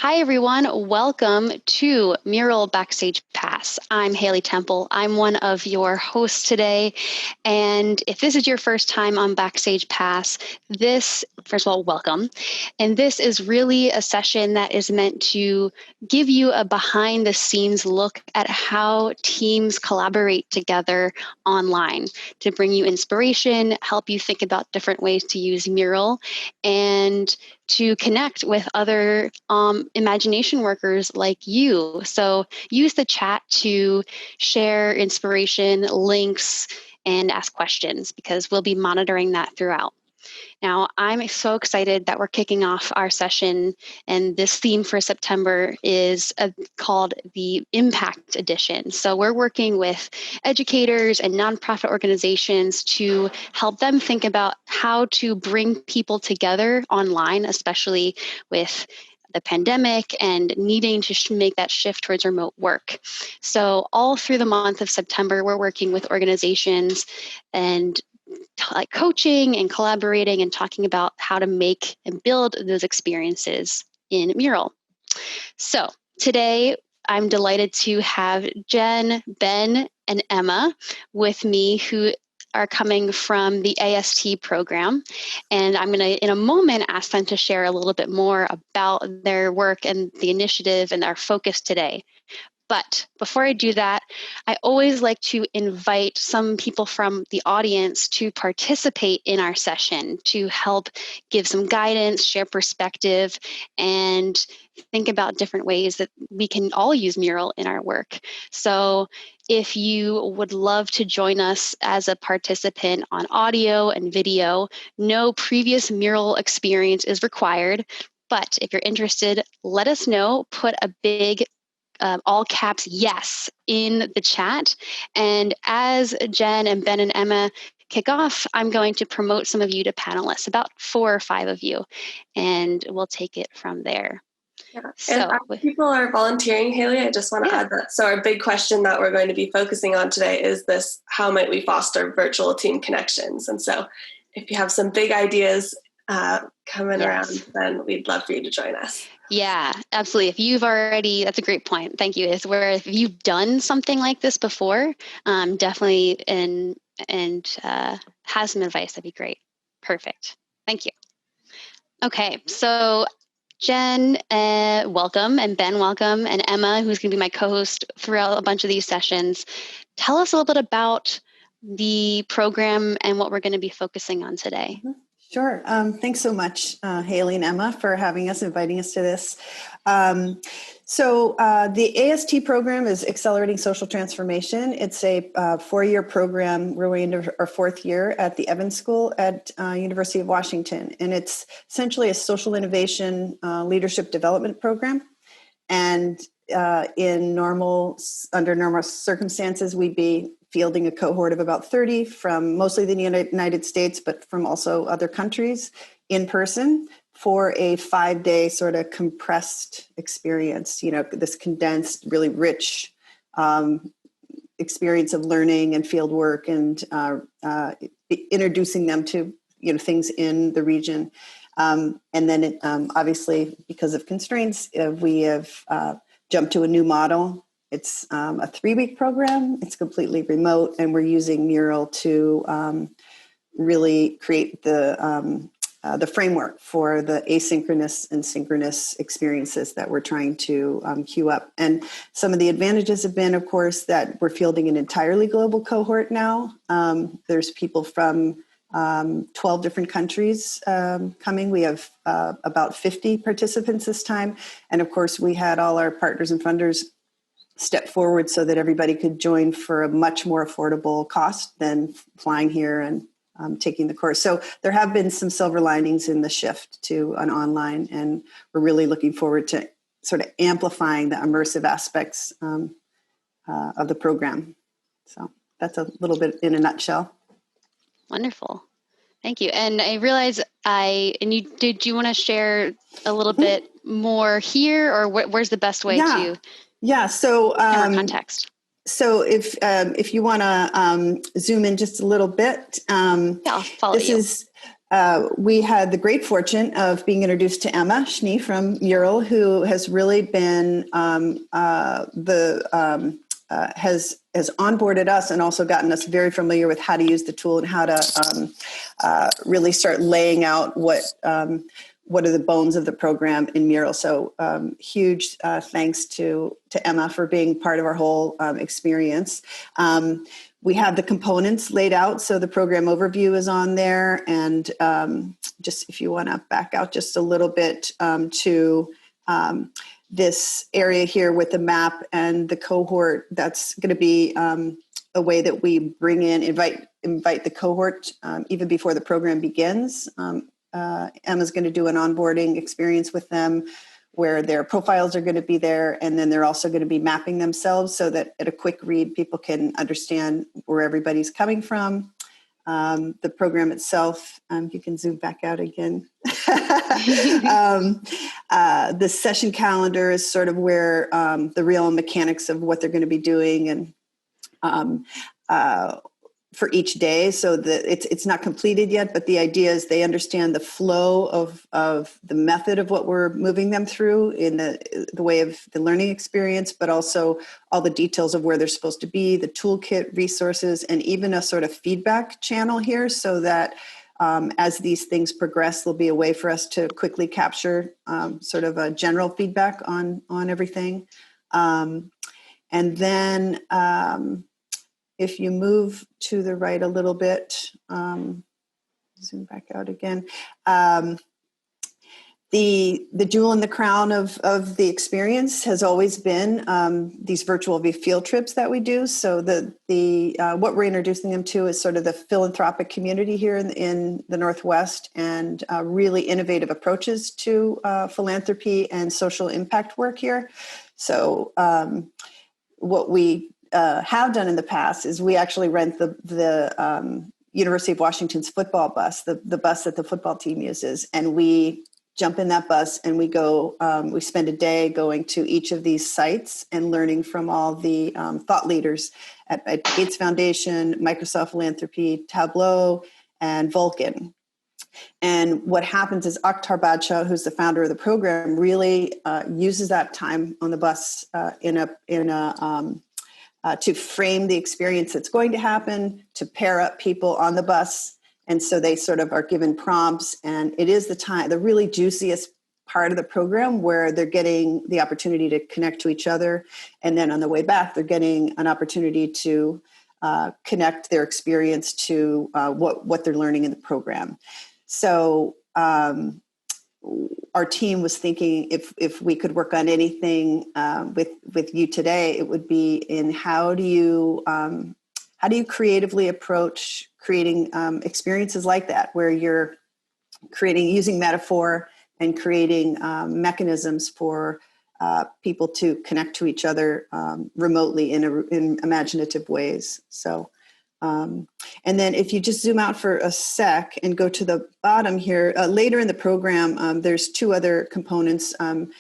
Hi, everyone. Welcome to MURAL Backstage Pass. I'm Haley Temple. I'm one of your hosts today. And if this is your first time on Backstage Pass, first of all, welcome. And this is really a session that is meant to give you a behind the scenes look at how teams collaborate together online to bring you inspiration, help you think about different ways to use Mural, and to connect with other imagination workers like you. So use the chat to share inspiration, links, and ask questions because we'll be monitoring that throughout. Now, I'm so excited that we're kicking off our session, and this theme for September is called the Impact Edition. So we're working with educators and nonprofit organizations to help them think about how to bring people together online, especially with the pandemic and needing to make that shift towards remote work. So all through the month of September, we're working with organizations and like coaching and collaborating and talking about how to make and build those experiences in Mural. So today, I'm delighted to have Jen, Ben, and Emma with me who are coming from the AST program. And I'm going to, in a moment, ask them to share a little bit more about their work and the initiative and our focus today. But before I do that, I always like to invite some people from the audience to participate in our session to help give some guidance, share perspective, and think about different ways that we can all use Mural in our work. So if you would love to join us as a participant on audio and video, no previous Mural experience is required. But if you're interested, let us know. Put a big all caps yes in the chat. And as Jen and Ben and Emma kick off, I'm going to promote some of you to panelists, about 4 or 5 of you, and we'll take it from there. Yeah. And as people are volunteering, Haley, I just want to add that. So our big question that we're going to be focusing on today is this: how might we foster virtual team connections? And so if you have some big ideas coming around, then we'd love for you to join us. Yeah, absolutely. If you've already, that's a great point. Thank you. Is where if you've done something like this before, definitely and have some advice, that'd be great. Perfect. Thank you. Okay, so Jen, welcome, and Ben, welcome, and Emma, who's going to be my co-host throughout a bunch of these sessions. Tell us a little bit about the program and what we're going to be focusing on today. Mm-hmm. Sure. Thanks so much, Haley and Emma, for having us, inviting us to this. So the AST program is Accelerating Social Transformation. It's a 4-year program. We're into our 4th year at the Evans School at University of Washington. And it's essentially a social innovation leadership development program. And under normal circumstances, we'd be fielding a cohort of about 30 from mostly the United States, but from also other countries in person for a 5-day sort of compressed experience, this condensed, really rich experience of learning and field work and introducing them to, things in the region. And then obviously, because of constraints, we have jumped to a new model. It's a 3-week program. It's completely remote, and we're using Mural to really create the framework for the asynchronous and synchronous experiences that we're trying to queue up. And some of the advantages have been, of course, that we're fielding an entirely global cohort now. There's people from 12 different countries coming. We have about 50 participants this time. And of course, we had all our partners and funders step forward so that everybody could join for a much more affordable cost than flying here and taking the course. So there have been some silver linings in the shift to an online, and we're really looking forward to sort of amplifying the immersive aspects of the program. So that's a little bit in a nutshell. Wonderful. Thank you. And I realize did you want to share a little bit more here, or where's the best way to? Yeah. So more context. So if you want to zoom in just a little bit, I'll follow this you. is we had the great fortune of being introduced to Emma Schnee from Mural, who has really been has onboarded us and also gotten us very familiar with how to use the tool and how to really start laying out what are the bones of the program in Mural. So huge thanks to Emma for being part of our whole experience. We have the components laid out, so the program overview is on there. And just if you want to back out just a little bit to this area here with the map and the cohort, that's going to be a way that we bring in, invite the cohort even before the program begins. Emma's going to do an onboarding experience with them where their profiles are going to be there, and then they're also going to be mapping themselves so that at a quick read, people can understand where everybody's coming from. The program itself, you can zoom back out again. The session calendar is sort of where the real mechanics of what they're going to be doing and for each day, so that it's not completed yet, but the idea is they understand the flow of the method of what we're moving them through in the way of the learning experience, but also all the details of where they're supposed to be, the toolkit, resources, and even a sort of feedback channel here, so that as these things progress, there'll be a way for us to quickly capture sort of a general feedback on everything. And then if you move to the right a little bit, zoom back out again. The jewel in the crown of the experience has always been these virtual field trips that we do. So what we're introducing them to is sort of the philanthropic community here in the Northwest, and really innovative approaches to philanthropy and social impact work here. So what we have done in the past is we actually rent the University of Washington's football bus, the bus that the football team uses, and we jump in that bus and we go. We spend a day going to each of these sites and learning from all the thought leaders at Gates Foundation, Microsoft Philanthropy, Tableau, and Vulcan. And what happens is Akhtar Badshah, who's the founder of the program, really uses that time on the bus to frame the experience that's going to happen, to pair up people on the bus. And so they sort of are given prompts, and it is the really juiciest part of the program where they're getting the opportunity to connect to each other. And then on the way back, they're getting an opportunity to connect their experience to what they're learning in the program. So our team was thinking if we could work on anything with you today, it would be in how do you creatively approach creating experiences like that, where you're using metaphor and creating mechanisms for people to connect to each other remotely in imaginative ways. So. And then if you just zoom out for a sec and go to the bottom here, later in the program, there's two other components, one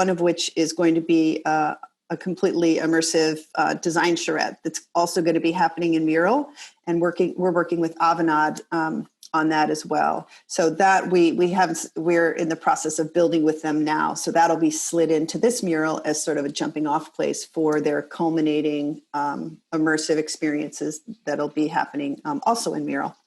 of which is going to be a completely immersive design charrette that's also going to be happening in Mural, and we're working with Avanade on that as well. So that we're in the process of building with them now. So that'll be slid into this Mural as sort of a jumping off place for their culminating immersive experiences that'll be happening also in Mural.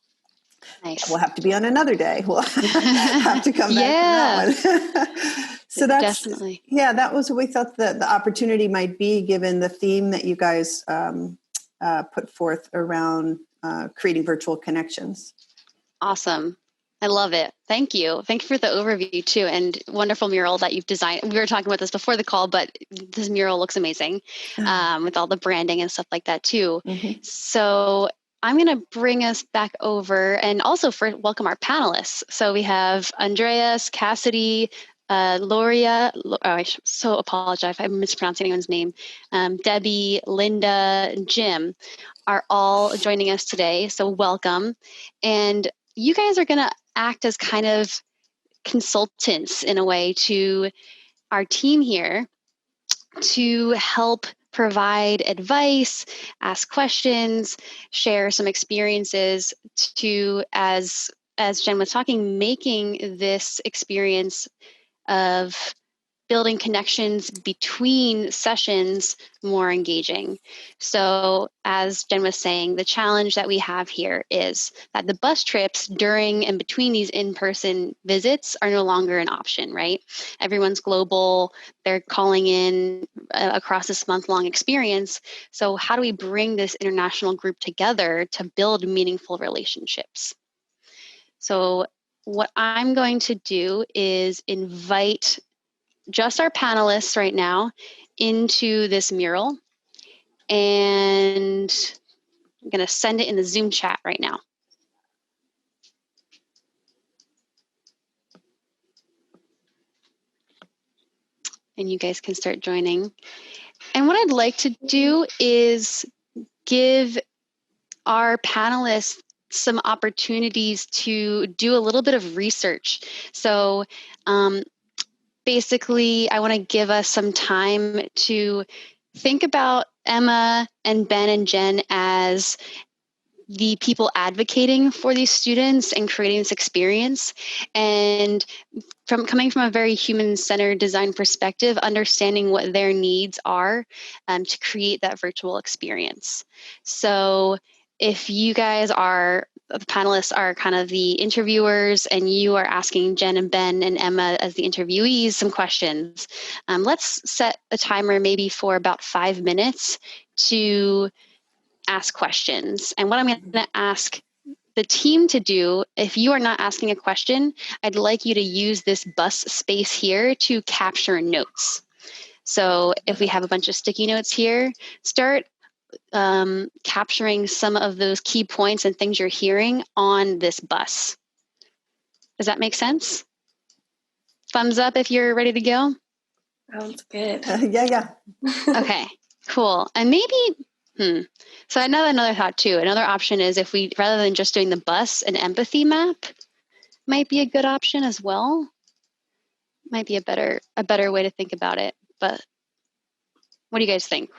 Nice. We'll have to be on another day. We'll have to come back to that one. So that's definitely, that was what we thought that the opportunity might be, given the theme that you guys put forth around creating virtual connections. Awesome. I love it. Thank you. Thank you for the overview too, and wonderful mural that you've designed. We were talking about this before the call, but this mural looks amazing with all the branding and stuff like that too. Mm-hmm. So I'm going to bring us back over and also welcome our panelists. So we have Andreas, Cassidy, Loria, I so apologize if I'm mispronouncing anyone's name, Debbie, Linda, Jim are all joining us today. So welcome. And you guys are going to act as kind of consultants in a way to our team here to help provide advice, ask questions, share some experiences to, as Jen was talking, making this experience of building connections between sessions more engaging. So as Jen was saying, the challenge that we have here is that the bus trips during and between these in-person visits are no longer an option, right? Everyone's global, they're calling in across this month-long experience. So how do we bring this international group together to build meaningful relationships? So what I'm going to do is invite just our panelists right now into this mural, and I'm going to send it in the Zoom chat right now. And you guys can start joining. And what I'd like to do is give our panelists some opportunities to do a little bit of research. So basically, I want to give us some time to think about Emma and Ben and Jen as the people advocating for these students and creating this experience, and coming from a very human-centered design perspective, understanding what their needs are to create that virtual experience. So if you guys are, the panelists are kind of the interviewers and you are asking Jen and Ben and Emma as the interviewees some questions, let's set a timer maybe for about 5 minutes to ask questions. And what I'm going to ask the team to do, if you are not asking a question, I'd like you to use this bus space here to capture notes. So if we have a bunch of sticky notes here, start capturing some of those key points and things you're hearing on this bus. Does that make sense? Thumbs up if you're ready to go. Sounds good. Yeah. Okay, cool. And maybe, so another thought too. Another option is if we, rather than just doing the bus, an empathy map might be a good option as well. Might be a better way to think about it. But what do you guys think?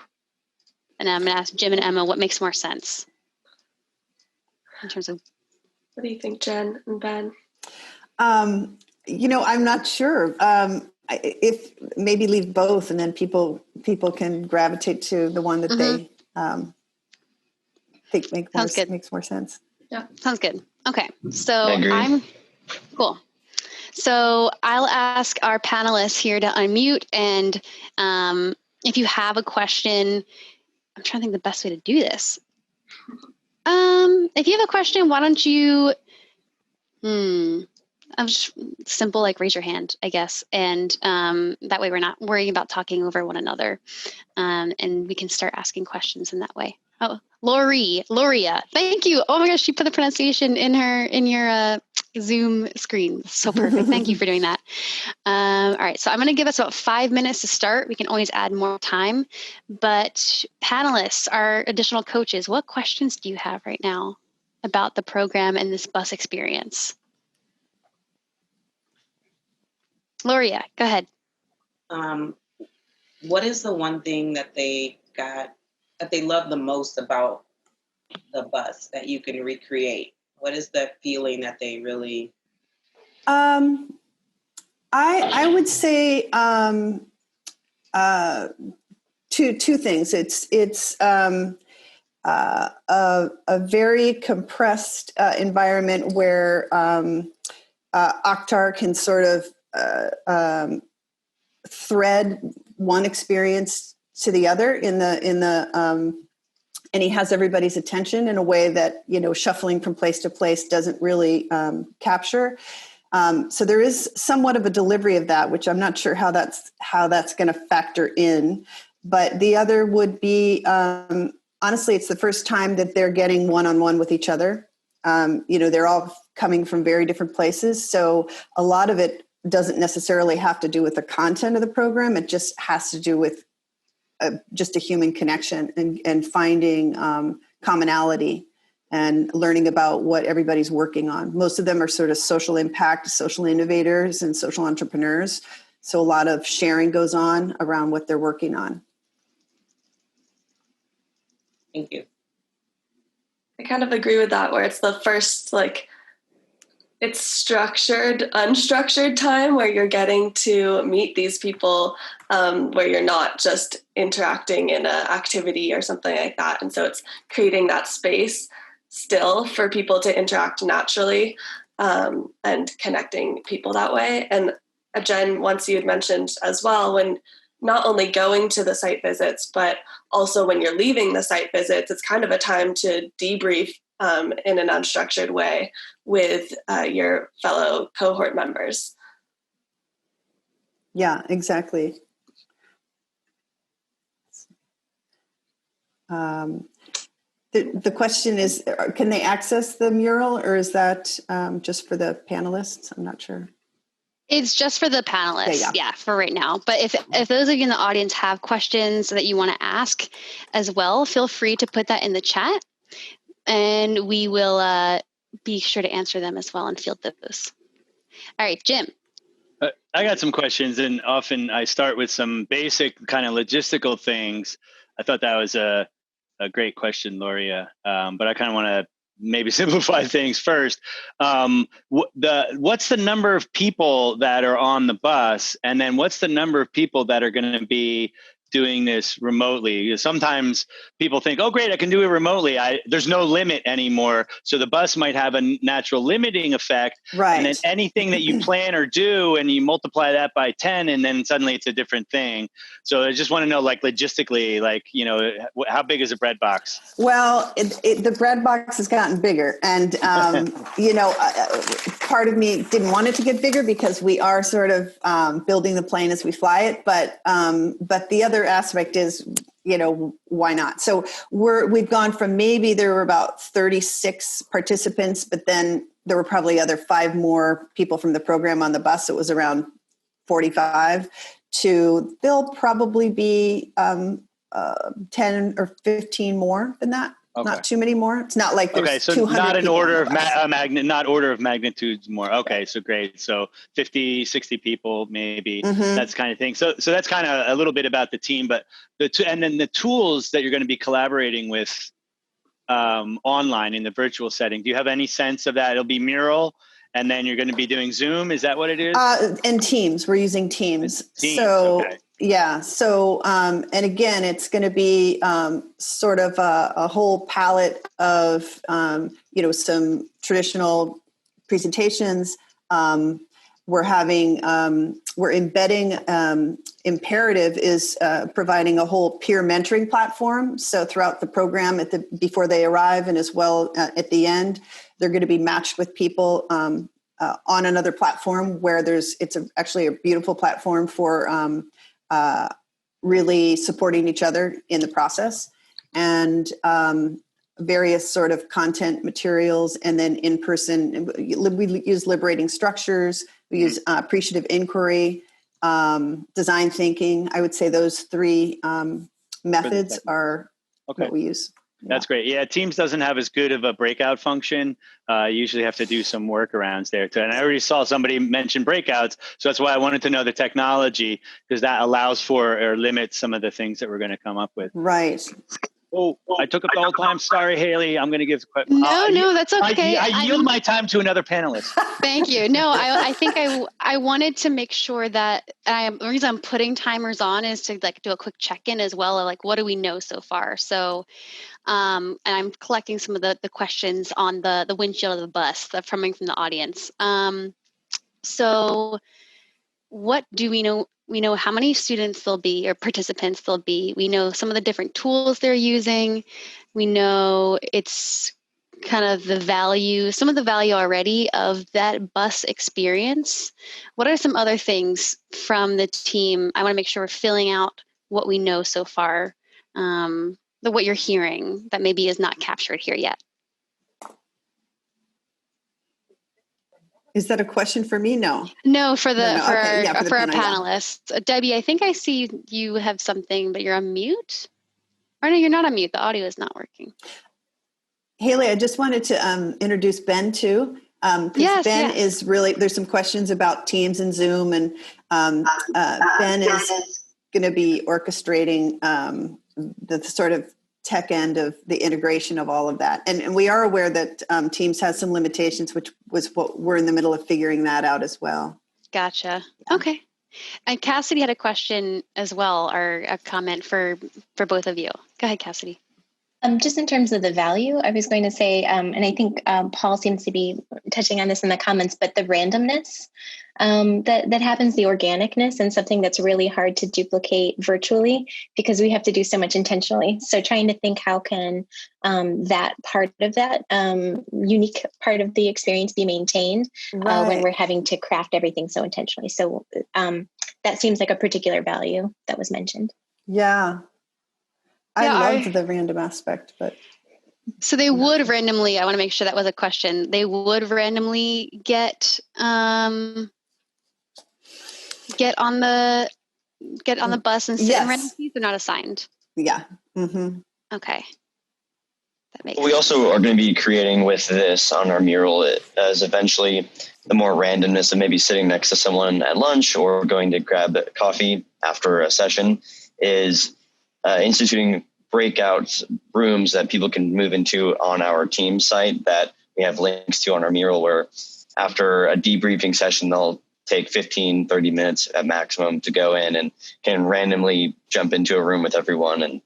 And I'm going to ask Jim and Emma what makes more sense in terms of. What do you think, Jen and Ben? I'm not sure. If maybe leave both, and then people can gravitate to the one that they think makes more sense. Yeah, sounds good. Okay, so cool. So I'll ask our panelists here to unmute, and if you have a question, I'm trying to think the best way to do this. If you have a question, why don't you, I'm just simple, like raise your hand, I guess. And that way we're not worrying about talking over one another. And we can start asking questions in that way. Oh, Loria, thank you. Oh my gosh, she put the pronunciation in your Zoom screen. So perfect. Thank you for doing that. All right, so I'm going to give us about 5 minutes to start. We can always add more time. But panelists, our additional coaches, what questions do you have right now about the program and this bus experience? Loria, go ahead. What is the one thing that they love the most about the bus that you can recreate? What is the feeling that they really? I would say two things. It's a very compressed environment where Akhtar can sort of thread one experience to the other and he has everybody's attention in a way that, shuffling from place to place doesn't really capture. So there is somewhat of a delivery of that, which I'm not sure how that's going to factor in. But the other would be, honestly, it's the first time that they're getting one-on-one with each other. They're all coming from very different places. So a lot of it doesn't necessarily have to do with the content of the program. It just has to do with just a human connection and finding commonality and learning about what everybody's working on. Most of them are sort of social impact, social innovators, and social entrepreneurs. So a lot of sharing goes on around what they're working on. Thank you. I kind of agree with that, where it's the first, like, it's structured, unstructured time where you're getting to meet these people, where you're not just interacting in an activity or something like that. And so it's creating that space still for people to interact naturally, and connecting people that way. And Jen, once you had mentioned as well, when not only going to the site visits, but also when you're leaving the site visits, it's kind of a time to debrief in an unstructured way with your fellow cohort members. Yeah, exactly. The question is, can they access the mural, or is that just for the panelists? I'm not sure. It's just for the panelists, Okay, yeah, for right now. But if those of you in the audience have questions that you want to ask as well, feel free to put that in the chat, and we will be sure to answer them as well and field those. All right, Jim. I got some questions, and often I start with some basic kind of logistical things. I thought that was a great question, Loria, but I kind of want to maybe simplify things first. What's the number of people that are on the bus, and then what's the number of people that are going to be doing this remotely? Sometimes people think, oh, great, I can do it remotely. There's no limit anymore. So the bus might have a natural limiting effect. Right. And then anything that you plan or do, and you multiply that by 10, and then suddenly it's a different thing. So I just want to know, like, logistically, like, you know, how big is a bread box? Well, the bread box has gotten bigger. And, you know, part of me didn't want it to get bigger because we are sort of building the plane as we fly it. But the other aspect is, you know, why not? So we've gone from, maybe there were about 36 participants, but then there were probably 5 more people from the program on the bus. So it was around 45, to there'll probably be 10 or 15 more than that. Okay. Not too many more. It's not like there's so 200 not an order of not order of magnitudes more. Okay, so great. So 50, 60 people maybe, that's kind of thing. So that's kind of a little bit about the team, but and then the tools that you're going to be collaborating with online in the virtual setting. Do you have any sense of that? It'll be Mural, and then you're going to be doing Zoom. Is that what it is? And Teams. We're using Teams. So. Okay. Yeah. So, and again, it's going to be sort of a whole palette of, you know, some traditional presentations. We're embedding, Imperative is providing a whole peer mentoring platform. So throughout the program, before they arrive, and as well at the end, they're going to be matched with people on another platform where it's actually a beautiful platform for really supporting each other in the process, and various sort of content materials. And then in person, we use liberating structures, we use appreciative inquiry, design thinking. I would say those 3 methods are what we use. That's great. Yeah, Teams doesn't have as good of a breakout function. You usually have to do some workarounds there too. And I already saw somebody mention breakouts, so that's why I wanted to know the technology, because that allows for or limits some of the things that we're going to come up with. Right. Oh, I took up the whole time. Sorry, Haley. I'm going to give. No, that's okay. I yield my time to another panelist. Thank you. No, I think I wanted to make sure that the reason I'm putting timers on is to like do a quick check-in as well, of like what do we know so far. So, and I'm collecting some of the questions on the windshield of the bus that are coming from the audience. So, what do we know? We know how many students there'll be or participants there'll be. We know some of the different tools they're using. We know it's kind of some of the value already of that bus experience. What are some other things from the team? I want to make sure we're filling out what we know so far, what you're hearing that maybe is not captured here yet. Is that a question for me? No, for our panelists. Debbie, I think I see you have something, but you're on mute. Or no, you're not on mute. The audio is not working. Haley, I just wanted to introduce Ben too. Because Ben is really, there's some questions about Teams and Zoom, and Ben is going to be orchestrating the sort of tech end of the integration of all of that. And we are aware that Teams has some limitations, which was what we're in the middle of figuring that out as well. Gotcha. Yeah. Okay. And Cassidy had a question as well, or a comment for both of you. Go ahead, Cassidy. Just in terms of the value, I was going to say, and I think Paul seems to be touching on this in the comments, but the randomness that happens, the organicness, and something that's really hard to duplicate virtually because we have to do so much intentionally. So trying to think how can that part of that unique part of the experience be maintained when we're having to craft everything so intentionally. So that seems like a particular value that was mentioned. Yeah. I loved the random aspect, but. So they would randomly, I want to make sure that was a question. They would randomly get on the bus and sit in random seats. They're not assigned. Yeah. Mm-hmm. Okay. That makes We sense. also are going to be creating with this on our mural as eventually the more randomness of maybe sitting next to someone at lunch or going to grab coffee after a session is instituting breakout rooms that people can move into on our team site that we have links to on our mural, where after a debriefing session, they'll take 15, 30 minutes at maximum to go in and can randomly jump into a room with everyone and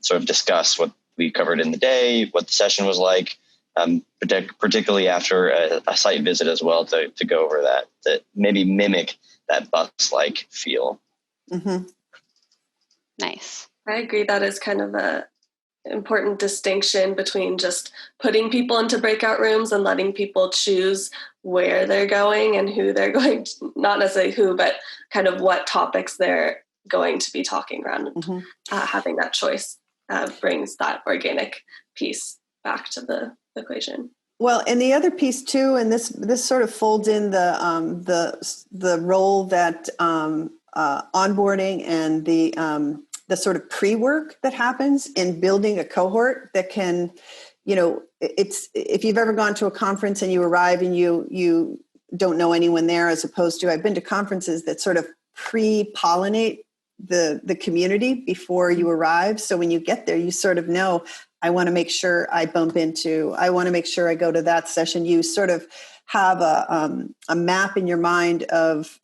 sort of discuss what we covered in the day, what the session was like, particularly after a site visit as well, to go over that, to maybe mimic that bus-like feel. Mm-hmm. Nice. I agree. That is kind of an important distinction between just putting people into breakout rooms and letting people choose where they're going and who they're going to, not necessarily who, but kind of what topics they're going to be talking around. Mm-hmm. Having that choice brings that organic piece back to the equation. Well, and the other piece too, and this sort of folds in the role that onboarding and the sort of pre-work that happens in building a cohort that can, it's, if you've ever gone to a conference and you arrive and you don't know anyone there, as opposed to, I've been to conferences that sort of pre-pollinate the community before you arrive. So when you get there, you sort of know, I want to make sure I want to make sure I go to that session. You sort of have a map in your mind of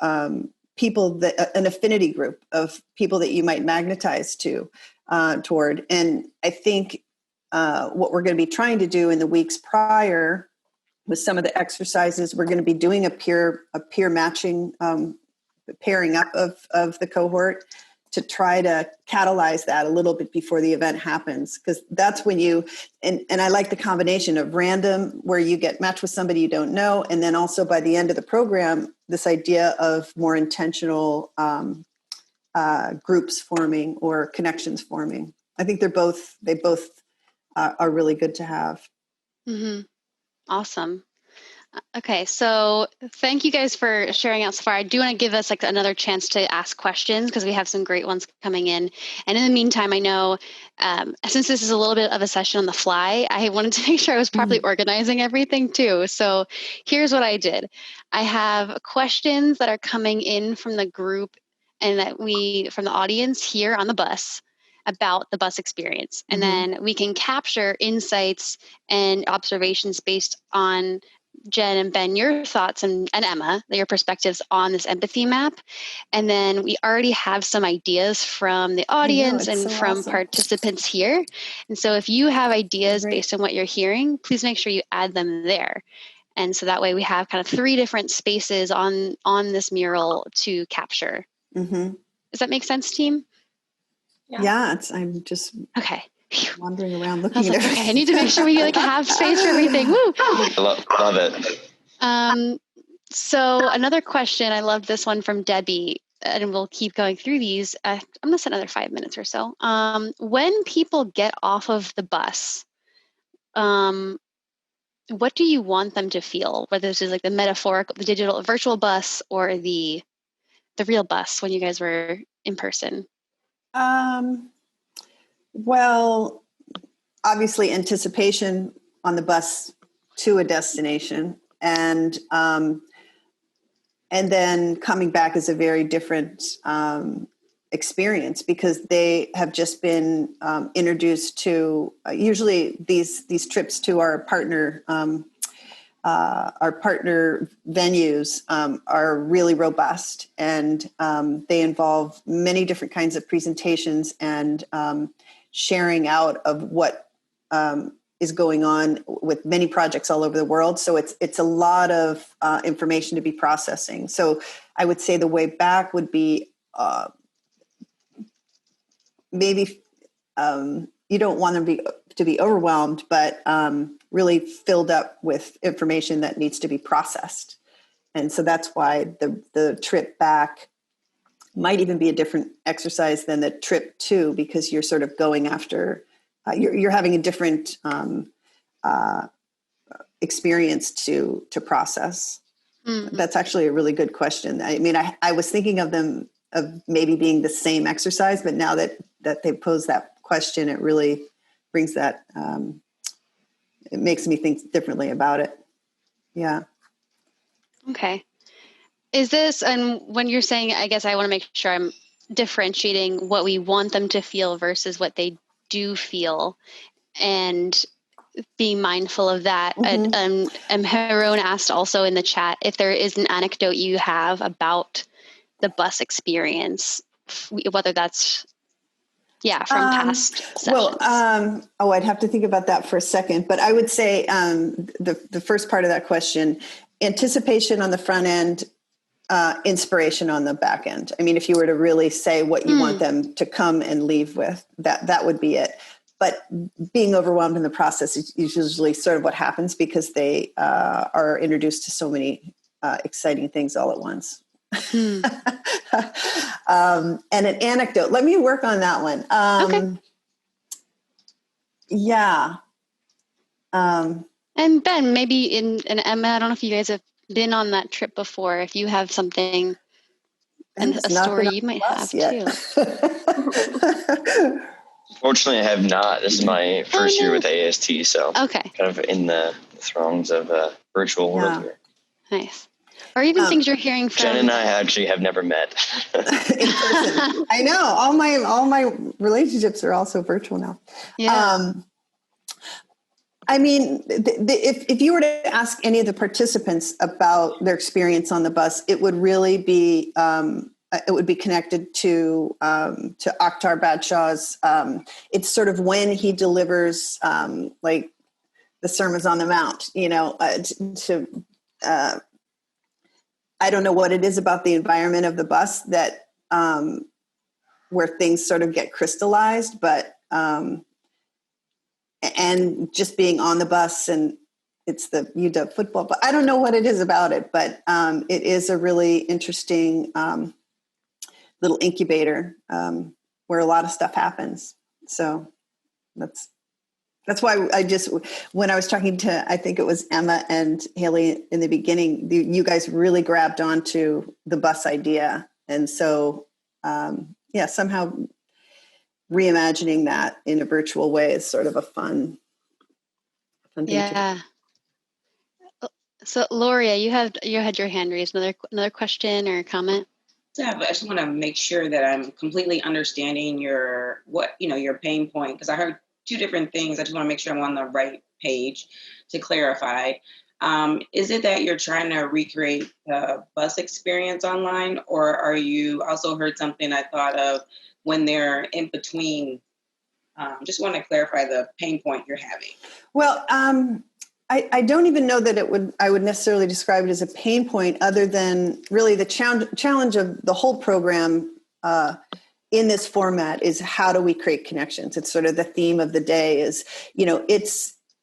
people that an affinity group of people that you might magnetize toward. And I think what we're going to be trying to do in the weeks prior with some of the exercises, we're going to be doing a peer matching, pairing up of the cohort to try to catalyze that a little bit before the event happens. Because that's when and I like the combination of random, where you get matched with somebody you don't know, and then also by the end of the program, this idea of more intentional groups forming or connections forming. I think they both are really good to have. Mm-hmm. Awesome. Okay, so thank you guys for sharing out so far. I do want to give us another chance to ask questions because we have some great ones coming in. And in the meantime, I know since this is a little bit of a session on the fly, I wanted to make sure I was properly organizing everything too. So here's what I did. I have questions that are coming in from the group and from the audience here on the bus about the bus experience. And then we can capture insights and observations based on Jen and Ben, your thoughts, and Emma, your perspectives on this empathy map. And then we already have some ideas from the audience and from participants here. And so if you have ideas based on what you're hearing, please make sure you add them there. And so that way we have kind of 3 different spaces on this mural to capture. Mm-hmm. Does that make sense, team? Yeah, I'm just... Okay. Wandering around looking at everything. Okay, I need to make sure we have space for everything. Woo! Love it. So another question, I love this one from Debbie, and we'll keep going through these. I'm going to set another 5 minutes or so. When people get off of the bus, what do you want them to feel? Whether this is the metaphorical, the digital, virtual bus, or the real bus when you guys were in person? Well, obviously anticipation on the bus to a destination, and then coming back is a very different experience, because they have just been introduced to usually these trips to our partner venues are really robust, and they involve many different kinds of presentations and sharing out of what is going on with many projects all over the world. So it's a lot of information to be processing. So I would say the way back would be maybe you don't want them to be overwhelmed, but really filled up with information that needs to be processed. And so that's why the trip back might even be a different exercise than the trip to, because you're sort of going after, you're having a different experience to process. Mm-hmm. That's actually a really good question. I mean, I was thinking of them of maybe being the same exercise, but now that they pose that question, it really brings that, it makes me think differently about it. Yeah. Okay. Is this, and when you're saying, I guess I want to make sure I'm differentiating what we want them to feel versus what they do feel, and being mindful of that. Mm-hmm. Haroon asked also in the chat if there is an anecdote you have about the bus experience, whether that's from past sessions. Well, I'd have to think about that for a second, but I would say the first part of that question, anticipation on the front end, inspiration on the back end. I mean, if you were to really say what you want them to come and leave with, that would be it. But being overwhelmed in the process is usually sort of what happens, because they are introduced to so many exciting things all at once. And an anecdote. Let me work on that one. Okay. Yeah. And Ben, maybe and Emma, I don't know if you guys have been on that trip before. If you have something and a story you might have too. Fortunately, I have not. This is my first year with AST, so okay, kind of in the throngs of virtual world here. Nice. Or even things you're hearing from Jen and I actually have never met. In person. I know all my relationships are also virtual now. Yeah. I mean, if you were to ask any of the participants about their experience on the bus, it would really be connected to Akhtar Badshah's. It's sort of when he delivers like the Sermons on the Mount. I don't know what it is about the environment of the bus that where things sort of get crystallized, but and just being on the bus, and it's the UW football, but I don't know what it is about it, but it is a really interesting little incubator where a lot of stuff happens. So that's why when I was talking to, I think it was Emma and Haley in the beginning, you guys really grabbed onto the bus idea. And so, somehow reimagining that in a virtual way is sort of a fun thing to do. So Loria, you had your hand raised. Another question or comment? I just want to make sure that I'm completely understanding your pain point, because I heard two different things. I just want to make sure I'm on the right page to clarify. Is it that you're trying to recreate the bus experience online, or are you also heard something I thought of when they're in between? Just want to clarify the pain point you're having. Well, I don't even know that I would necessarily describe it as a pain point, other than really the challenge of the whole program in this format is how do we create connections? It's sort of the theme of the day is,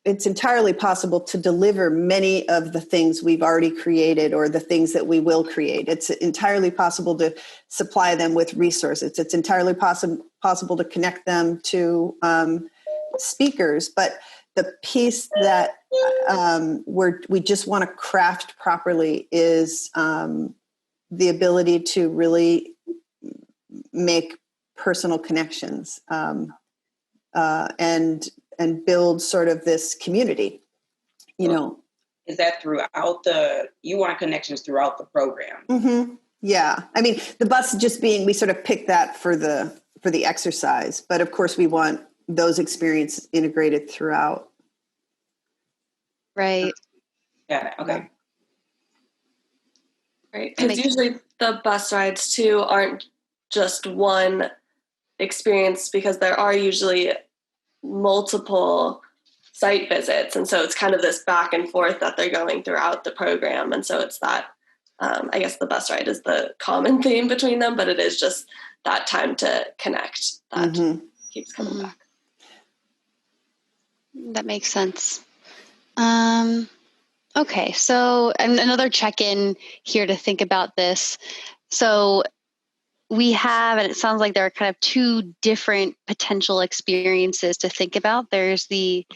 it's entirely possible to deliver many of the things we've already created or the things that we will create. It's entirely possible to supply them with resources. It's entirely possible to connect them to speakers, but the piece that we just want to craft properly is the ability to really make personal connections and build sort of this community, Is that you want connections throughout the program? Mm-hmm. Yeah. I mean, the bus just being, we sort of picked that for the exercise, but of course we want those experiences integrated throughout. Right. Yeah. Okay. Right. Because usually the bus rides too aren't just one experience, because there are usually multiple site visits. And so it's kind of this back and forth that they're going throughout the program. And so it's that, I guess the bus ride is the common theme between them, but it is just that time to connect that keeps coming back. That makes sense. Okay, so another check-in here to think about this. So we have, and it sounds like there are kind of two different potential experiences to think about. There's the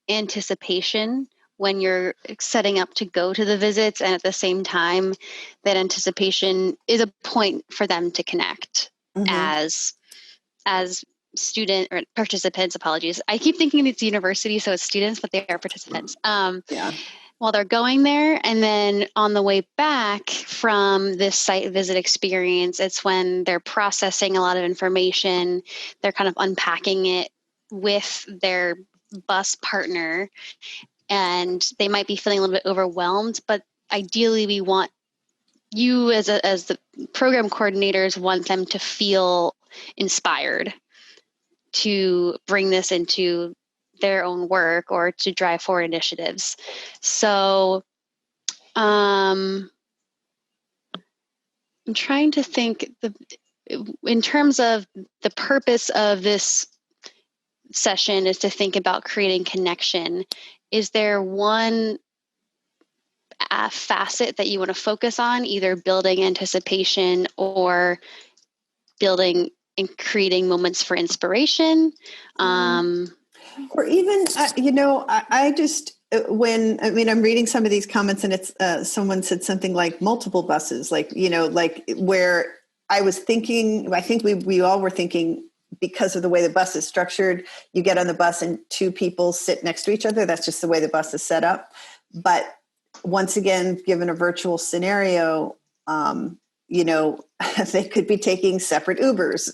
anticipation when you're setting up to go to the visits, and at the same time, that anticipation is a point for them to connect as student or participants. Apologies, I keep thinking it's university, so it's students, but they are participants. While they're going there, and then on the way back from this site visit experience, it's when they're processing a lot of information. They're kind of unpacking it with their bus partner, and they might be feeling a little bit overwhelmed. But ideally, we want you as the program coordinators want them to feel inspired to bring this into their own work or to drive forward initiatives. So I'm trying to think in terms of the purpose of this session is to think about creating connection. Is there one facet that you want to focus on, either building anticipation or building and creating moments for inspiration? Or even, I just, I'm reading some of these comments, and it's someone said something like multiple buses, like where I was thinking, I think we all were thinking, because of the way the bus is structured, you get on the bus and two people sit next to each other. That's just the way the bus is set up. But once again, given a virtual scenario, they could be taking separate Ubers,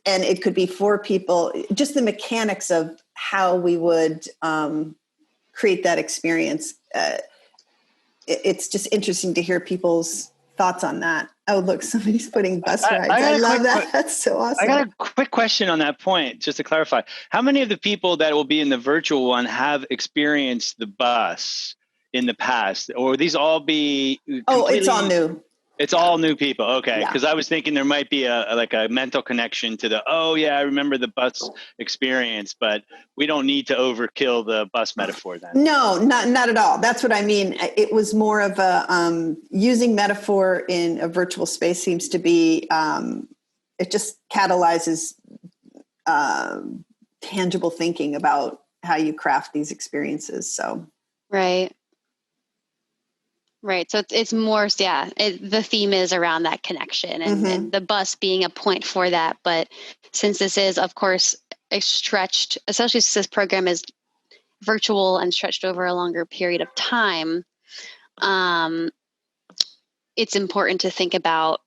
and it could be four people. Just the mechanics of how we would create that experience. It's just interesting to hear people's thoughts on that. Oh, look, somebody's putting bus rides. I love that. That's so awesome. I got a quick question on that point, just to clarify. How many of the people that will be in the virtual one have experienced the bus in the past? Or will these all be it's all new. It's all new people. Okay. Yeah. Because I was thinking there might be a mental connection to I remember the bus experience, but we don't need to overkill the bus metaphor then. No, not at all. That's what I mean. It was more of a using metaphor in a virtual space seems to be, it just catalyzes tangible thinking about how you craft these experiences. So, Right. So it's more, the theme is around that connection and the bus being a point for that. But since this is, of course, a stretched, especially since this program is virtual and stretched over a longer period of time, it's important to think about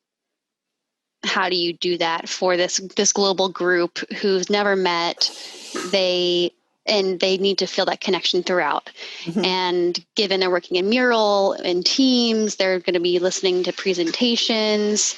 how do you do that for this global group who's never met. They need to feel that connection throughout. And given they're working in Mural and teams, they're going to be listening to presentations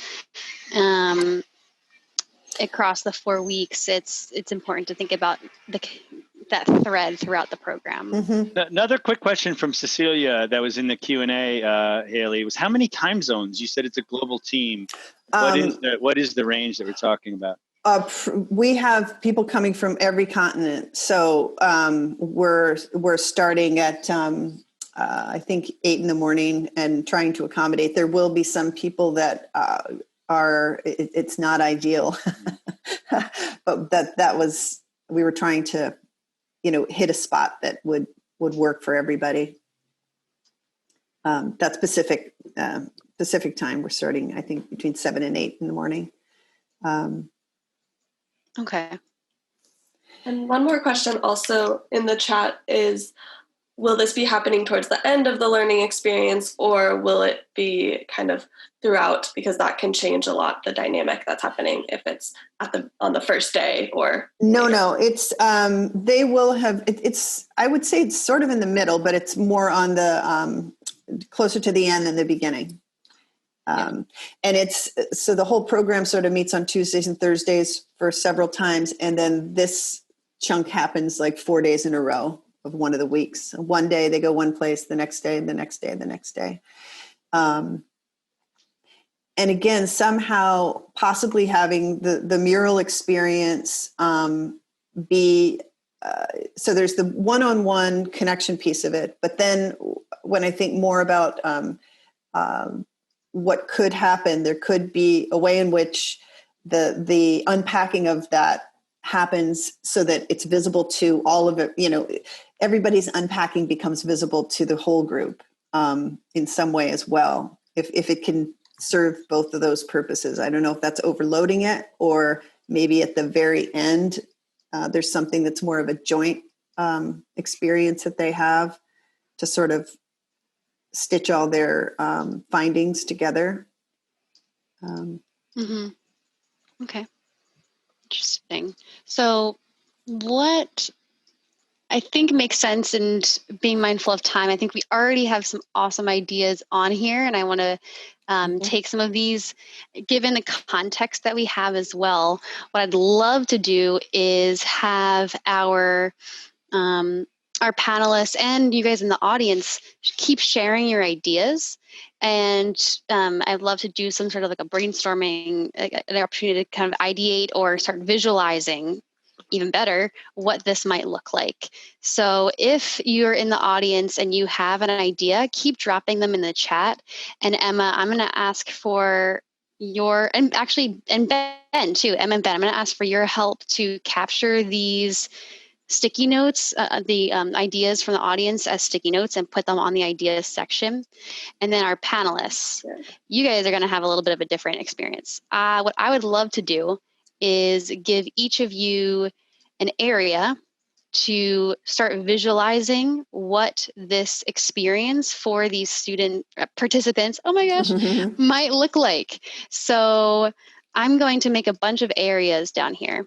across the 4 weeks. It's important to think about that thread throughout the program. Another quick question from Cecilia that was in the Q&A, Haley, was how many time zones? You said it's a global team. What is the range that we're talking about? We have people coming from every continent. So we're starting at, I think, 8 in.the morning and trying to accommodate. There will be some people that it's not ideal, but we were trying to, hit a spot that would work for everybody. That's Pacific time. We're starting, I think, between 7 and 8 in the morning. Okay. And one more question also in the chat is, will this be happening towards the end of the learning experience, or will it be kind of throughout? Because that can change a lot, the dynamic that's happening, if it's on the first day or No, it's they will have it's I would say it's sort of in the middle, but it's more on the closer to the end than the beginning. And it's so the whole program sort of meets on Tuesdays and Thursdays for several times, and then this chunk happens like 4 days in a row of one of the weeks. One day they go one place, the next day, the next day, the next day. And again, somehow possibly having the mural experience be, so there's the one-on-one connection piece of it. But then when I think more about what could happen, there could be a way in which the unpacking of that happens so that it's visible to all of it. Everybody's unpacking becomes visible to the whole group in some way as well. If it can serve both of those purposes. I don't know if that's overloading it, or maybe at the very end, there's something that's more of a joint experience that they have to sort of stitch all their findings together. Okay. Interesting. So what I think makes sense, and being mindful of time, I think we already have some awesome ideas on here, and I want to take some of these, given the context that we have as well. What I'd love to do is have our panelists and you guys in the audience keep sharing your ideas. And I'd love to do some sort of like a brainstorming, an opportunity to kind of ideate or start visualizing even better what this might look like. So if you're in the audience and you have an idea, keep dropping them in the chat. And Emma, I'm going to ask for and Ben too, Emma and Ben, I'm going to ask for your help to capture these sticky notes, the ideas from the audience as sticky notes, and put them on the ideas section. And then our panelists, you guys are going to have a little bit of a different experience. What I would love to do is give each of you an area to start visualizing what this experience for these student participants, oh my gosh, might look like. So I'm going to make a bunch of areas down here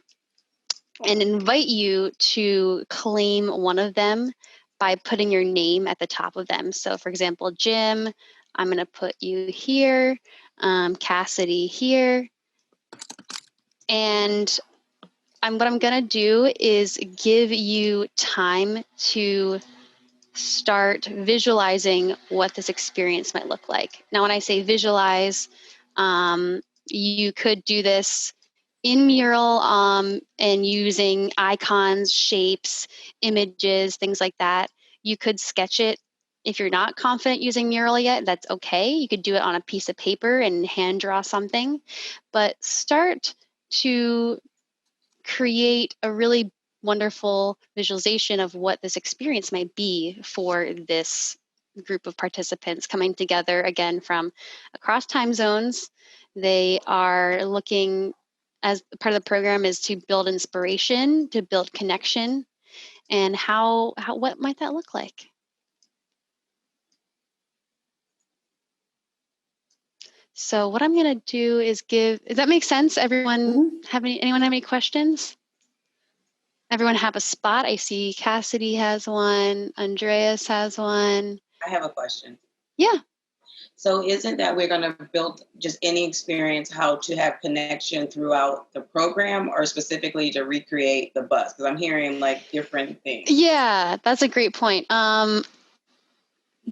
and invite you to claim one of them by putting your name at the top of them. So for example, Jim, I'm going to put you here, Cassidy here. And what I'm going to do is give you time to start visualizing what this experience might look like. Now, when I say visualize, you could do this in Mural and using icons, shapes, images, things like that. You could sketch it. If you're not confident using Mural yet, that's okay. You could do it on a piece of paper and hand draw something, but start to create a really wonderful visualization of what this experience might be for this group of participants coming together, again, from across time zones. They are looking, as part of the program, is to build inspiration, to build connection, and what might that look like? So what I'm going to do is does that make sense? Anyone have any questions? Everyone have a spot? I see Cassidy has one. Andreas has one. I have a question. Yeah. So isn't that we're going to build just any experience how to have connection throughout the program, or specifically to recreate the bus? Because I'm hearing like different things. Yeah, that's a great point.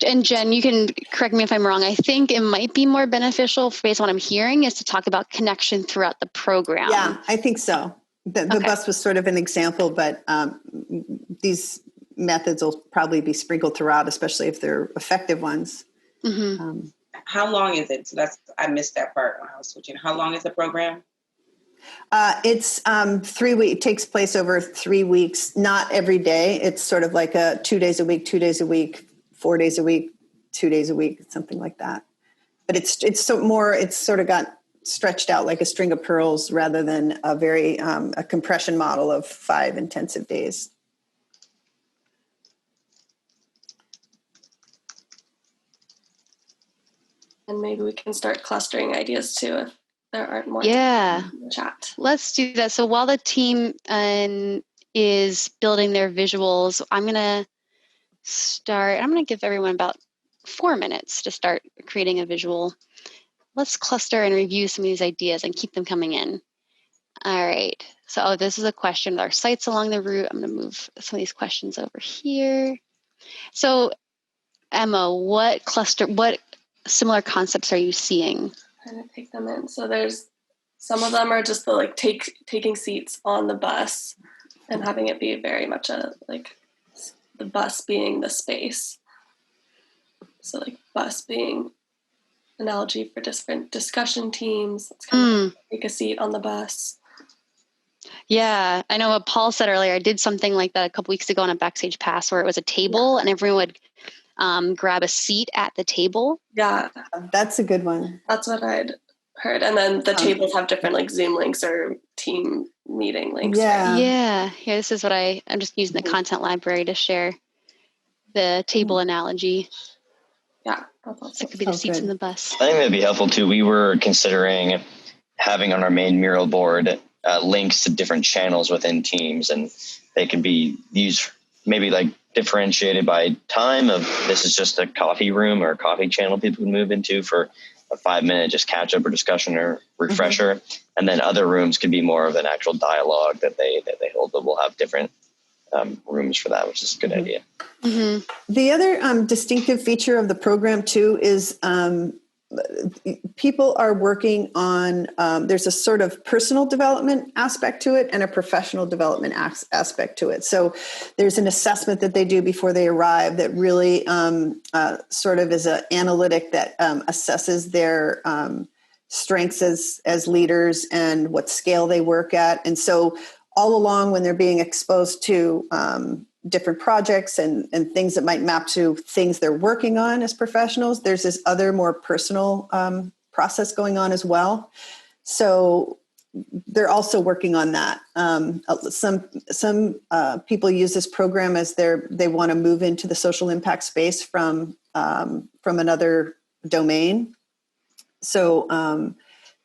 And Jen, you can correct me if I'm wrong. I think it might be more beneficial, based on what I'm hearing, is to talk about connection throughout the program. Yeah, I think so. The bus was sort of an example, but these methods will probably be sprinkled throughout, especially if they're effective ones. How long is it? So I missed that part when I was switching. How long is the program? It's 3 weeks. It takes place over 3 weeks, not every day. It's sort of like 2 days a week, 2 days a week, 4 days a week, 2 days a week, something like that. But it's sort of got stretched out like a string of pearls rather than a compression model of 5 intensive days. And maybe we can start clustering ideas too if there aren't more in the chat. Let's do that. So while the team is building their visuals, I'm going to give everyone about 4 minutes to start creating a visual. Let's cluster and review some of these ideas and keep them coming in. All right. So this is a question with our sites along the route. I'm going to move some of these questions over here. So Emma, what similar concepts are you seeing? I'm going to take them in. So there's some of them are just the taking seats on the bus and having it be very much the bus being the space. So bus being analogy for different discussion teams. It's kind of take a seat on the bus. Yeah, I know what Paul said earlier. I did something like that a couple weeks ago on a Backstage Pass where it was a table and everyone would grab a seat at the table. Yeah. That's a good one. That's what I'd heard. And then the tables have different Zoom links or team meeting links. Yeah. Right? Yeah. This is what I'm just using the content library to share the table analogy. Yeah. So it could be the seats in the bus. I think that'd be helpful too. We were considering having on our main mural board links to different channels within teams, and they could be used maybe differentiated by time of this is just a coffee room or a coffee channel people can move into for a 5-minute just catch up or discussion or refresher. And then other rooms could be more of an actual dialogue that they hold, but we'll have different rooms for that, which is a good idea. The other distinctive feature of the program too is people are working on, there's a sort of personal development aspect to it and a professional development aspect to it. So there's an assessment that they do before they arrive that really sort of is an analytic that assesses their strengths as leaders and what scale they work at. And so all along when they're being exposed to different projects and things that might map to things they're working on as professionals, there's this other more personal process going on as well. So they're also working on that. Some people use this program as they want to move into the social impact space from another domain. So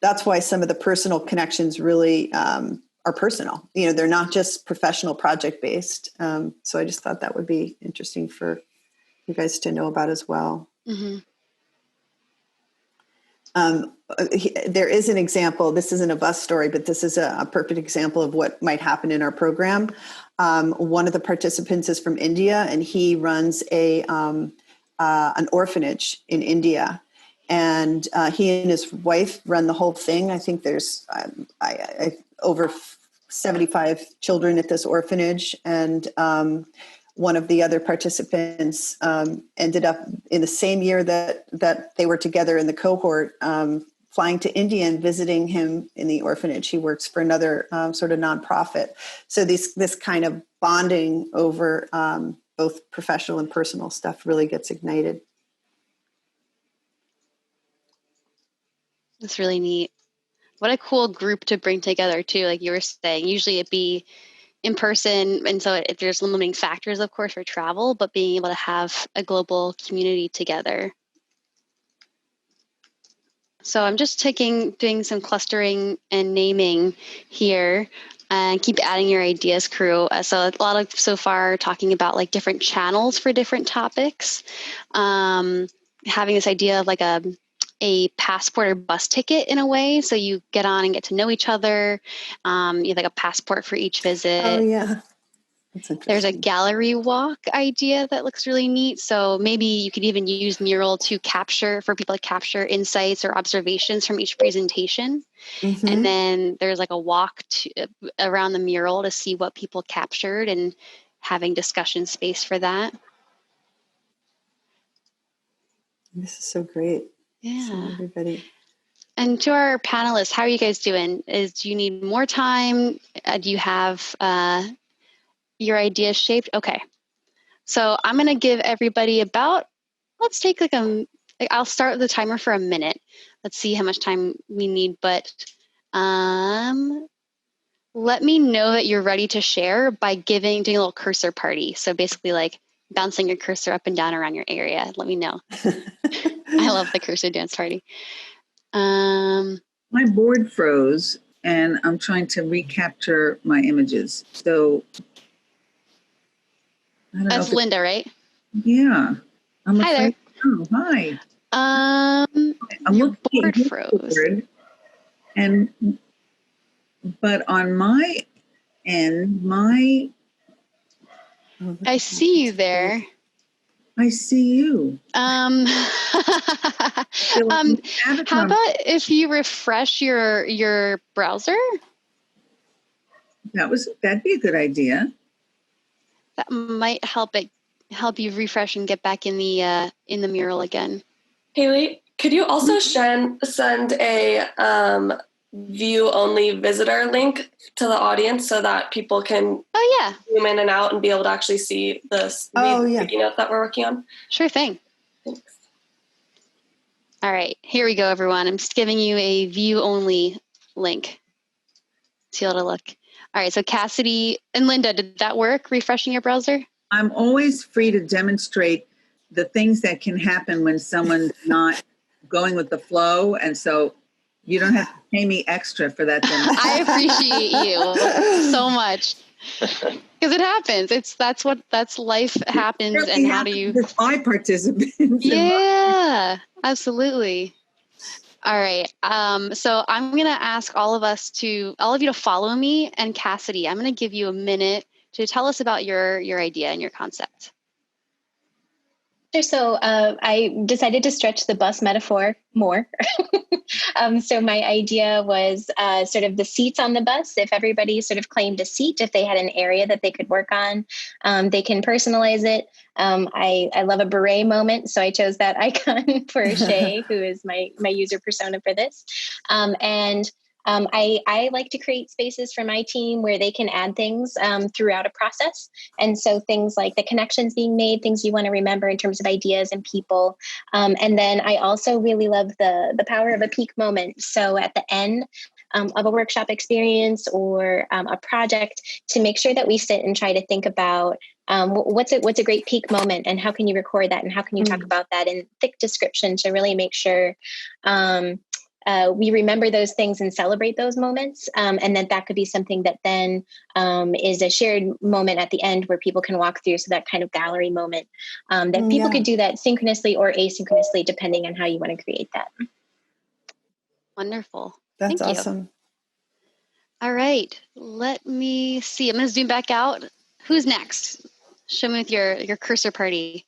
that's why some of the personal connections really are personal. They're not just professional project based. So I just thought that would be interesting for you guys to know about as well. There is an example. This isn't a bus story, but this is a perfect example of what might happen in our program. One of the participants is from India, and he runs an orphanage in India. And he and his wife run the whole thing. I think there's over 75 children at this orphanage. And one of the other participants ended up in the same year that they were together in the cohort, flying to India and visiting him in the orphanage. He works for another sort of nonprofit. So this kind of bonding over both professional and personal stuff really gets ignited. That's really neat. What a cool group to bring together too. Like you were saying, usually it'd be in person. And so there's limiting factors, of course, for travel, but being able to have a global community together. So I'm just doing some clustering and naming here and keep adding your ideas, crew. So a lot of so far talking about different channels for different topics. Having this idea of a passport or bus ticket in a way. So you get on and get to know each other. You have a passport for each visit. Oh, yeah. That's interesting. There's a gallery walk idea that looks really neat. So maybe you could even use Mural for people to capture insights or observations from each presentation. And then there's a walk around the mural to see what people captured and having discussion space for that. This is so great. Yeah. So everybody. And to our panelists, how are you guys doing? Do you need more time? Do you have your ideas shaped? Okay. So I'm going to give everybody let's take I'll start the timer for a minute. Let's see how much time we need, but let me know that you're ready to share by doing a little cursor party. So basically bouncing your cursor up and down around your area. Let me know. I love the cursor dance party. My board froze, and I'm trying to recapture my images. So I don't that's know Linda, right? Yeah. I'm hi afraid. there. Oh, hi. I'm your looking board at froze. Board, but on my end, I see you there. I see you. How about if you refresh your browser? That'd be a good idea. That might help you refresh and get back in the mural again. Haley, could you also send a view only visitor link to the audience so that people can zoom in and out and be able to actually see the sticky note that we're working on? Sure thing. Thanks. All right, here we go, everyone. I'm just giving you a view only link. See how to look. All right, so Cassidy and Linda, did that work, refreshing your browser? I'm always free to demonstrate the things that can happen when someone's not going with the flow. And so you don't have to pay me extra for that. I appreciate you so much. Because it happens. That's life happens. Really and how do you with my participants? Yeah, absolutely. All right. So I'm going to ask all of you to follow me, and Cassidy, I'm going to give you a minute to tell us about your idea and your concept. Sure. So I decided to stretch the bus metaphor more. So my idea was sort of the seats on the bus. If everybody sort of claimed a seat, if they had an area that they could work on, they can personalize it. I love a beret moment, so I chose that icon for Shay, who is my user persona for this. I like to create spaces for my team where they can add things throughout a process. And so things like the connections being made, things you want to remember in terms of ideas and people. And then I also really love the power of a peak moment. So at the end of a workshop experience or a project, to make sure that we sit and try to think about what's a great peak moment, and how can you record that, and how can you talk about that in thick description to really make sure we remember those things and celebrate those moments. And that could be something that then is a shared moment at the end where people can walk through. So that kind of gallery moment that people could do that synchronously or asynchronously, depending on how you want to create that. Wonderful. That's Thank awesome. You. All right. Let me see. I'm going to zoom back out. Who's next? Show me with your cursor party.